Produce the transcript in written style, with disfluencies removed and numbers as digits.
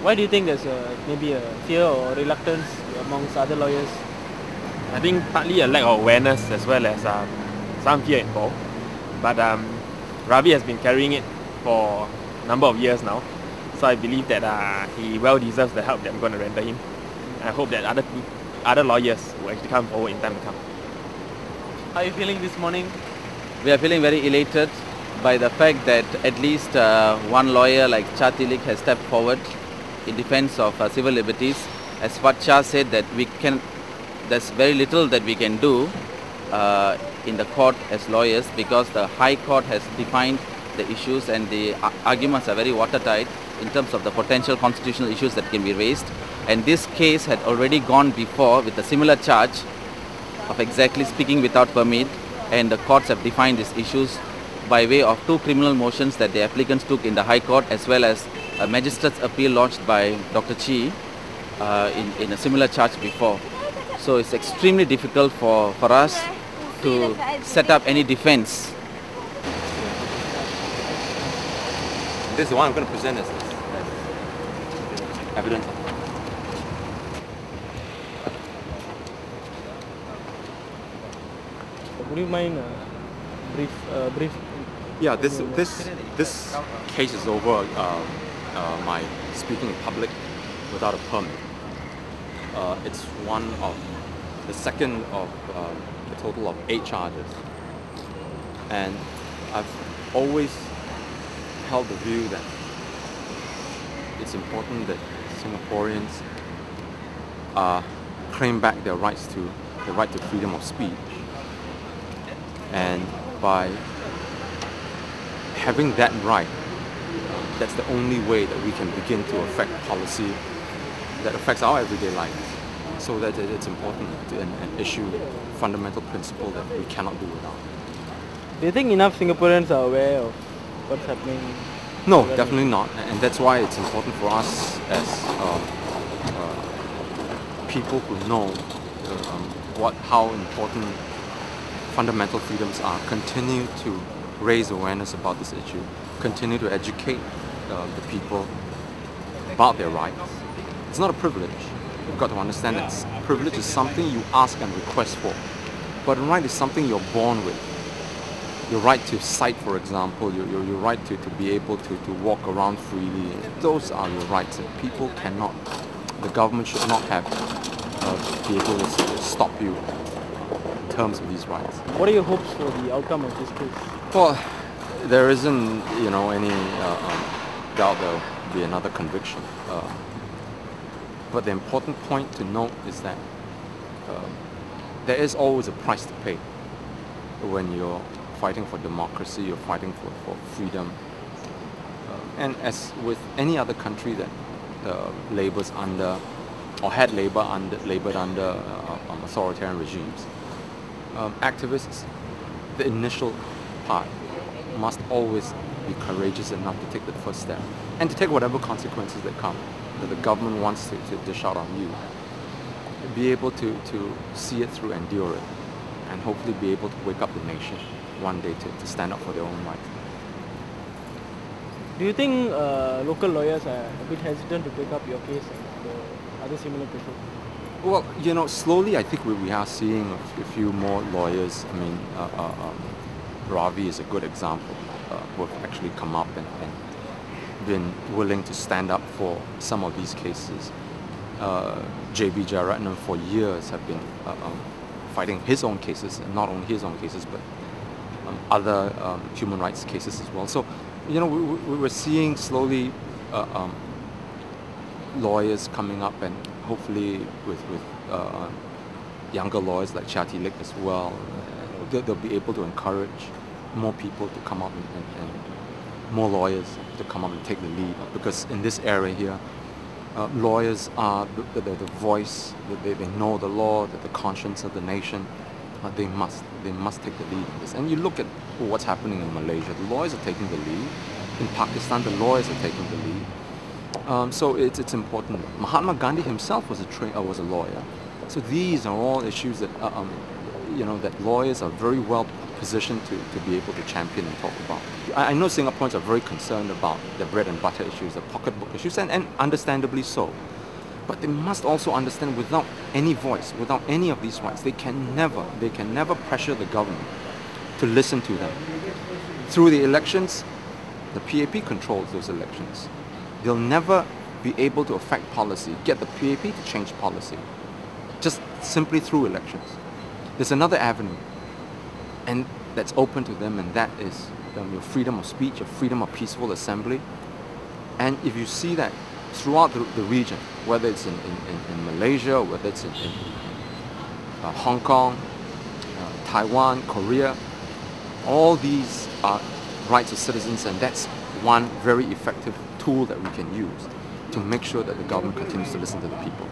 Why do you think there's maybe a fear or reluctance amongst other lawyers? I think partly a lack of awareness as well as some fear involved. But Ravi has been carrying it for a number of years now. So I believe that he well deserves the help that I'm going to render him. I hope that other lawyers will actually come forward in time to come. How are you feeling this morning? We are feeling very elated by the fact that at least one lawyer like Chee has stepped forward in defense of civil liberties. As what Cha said, that there's very little that we can do in the court as lawyers, because the High Court has defined the issues and the arguments are very watertight in terms of the potential constitutional issues that can be raised. And this case had already gone before with a similar charge of exactly speaking without permit, and the courts have defined these issues by way of 2 criminal motions that the applicants took in the High Court, as well as a magistrate's appeal launched by Dr. Chee in a similar charge before. So it's extremely difficult for us to set up any defense. This is the one I'm going to present as evidence. Would you mind brief? Yeah, this case is over my speaking in public without a permit. It's the second of a total of 8 charges, and I've always held the view that it's important that Singaporeans claim back their right to freedom of speech, and by having that right, that's the only way that we can begin to affect policy that affects our everyday life. So that it's important and issue fundamental principle that we cannot do without. Do you think enough Singaporeans are aware of what's happening? No, definitely not, and that's why it's important for us as people who know how important fundamental freedoms are, continue to raise awareness about this issue, continue to educate the people about their rights. It's not a privilege. You've got to understand that privilege is something you ask and request for, but a right is something you're born with. Your right to sight, for example, your right to be able to walk around freely, those are your rights, and people cannot, the government should not have be able to stop you in terms of these rights. What are your hopes for the outcome of this case? Well, there isn't, any doubt there will be another conviction. But the important point to note is that there is always a price to pay when you're fighting for democracy, you're fighting for freedom. And as with any other country that labors under, or had labored under authoritarian regimes, activists, the initial part, must always be courageous enough to take the first step and to take whatever consequences that come, that the government wants to dish out on you. Be able to see it through, endure it, and hopefully be able to wake up the nation one day to stand up for their own rights. Do you think local lawyers are a bit hesitant to take up your case and the other similar cases? Well, slowly I think we are seeing a few more lawyers. I mean, Ravi is a good example, who have actually come up and been willing to stand up for some of these cases. J.B. Jeyaretnam for years have been fighting his own cases, and not only his own cases, but other human rights cases as well. So, we were seeing slowly lawyers coming up, and hopefully with younger lawyers like Chee as well, they'll be able to encourage more people to come up and more lawyers to come up and take the lead, because in this area here, lawyers are the voice, they know the law, the conscience of the nation. They must take the lead in this. And you look at what's happening in Malaysia, the lawyers are taking the lead. In Pakistan, the lawyers are taking the lead. So it's important. Mahatma Gandhi himself was a lawyer. So these are all issues that that lawyers are very well position to be able to champion and talk about. I know Singaporeans are very concerned about the bread and butter issues, the pocketbook issues, and understandably so. But they must also understand, without any voice, without any of these rights, they can never pressure the government to listen to them. Through the elections, the PAP controls those elections. They'll never be able to affect policy, get the PAP to change policy, just simply through elections. There's another avenue, and that's open to them, and that is your freedom of speech, your freedom of peaceful assembly. And if you see that throughout the region, whether it's in Malaysia, or whether it's in Hong Kong, Taiwan, Korea, all these are rights of citizens, and that's one very effective tool that we can use to make sure that the government continues to listen to the people.